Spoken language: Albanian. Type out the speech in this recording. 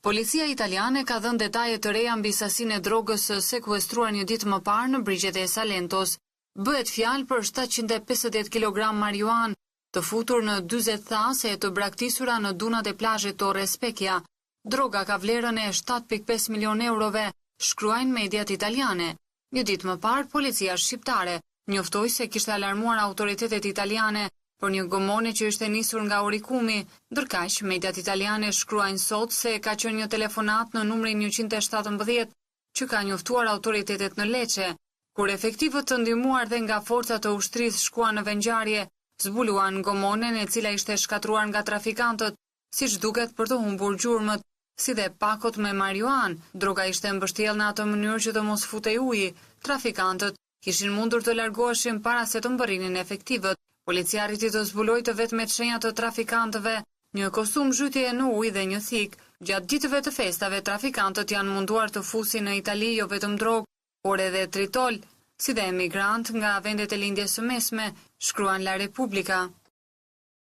Policia italiane ka dhënë detaje të reja mbi sasinë e drogës së sekuestruar një ditë më parë në brigjet e Salentos. Bëhet fjalë për 750 kg marijuan, të futur në 40 thase e të braktisura në dunat e plazhit Torre Specchia. Droga ka vlerën e 7.5 milion eurove, shkruajnë mediat italiane. Një ditë më parë, policia shqiptare njoftoi se kishte alarmuar autoritetet italiane për një gomone që ishte nisur nga Orikumi, ndërkaq mediat italiane shkruajnë sot se ka qenë një telefonat në numrin 117 që ka njoftuar autoritetet në Lecce, kur efektivët të ndihmuar dhe nga forcat të ushtrisë shkuan në vendngjarje, zbuluan gomonen e cila ishte shkatruar nga trafikantët, siç duket për të humbur gjurmët, si dhe pakot me marijuan. Droga ishte mbështjellë në atë mënyrë që të mos futej uji. Trafikantët kishin mundur të largoheshin para se të mbërrinin efektivët. Policia arriti të zbuloj të vetmet shenjat të trafikantëve, një kostum zhytje në ujë dhe një thik. Gjatë ditëve të festave, trafikantët janë munduar të fusin në Itali jo vetëm drogë, por edhe tritol, si dhe emigrant nga vendet e lindjes së mesme, shkruan La Repubblica.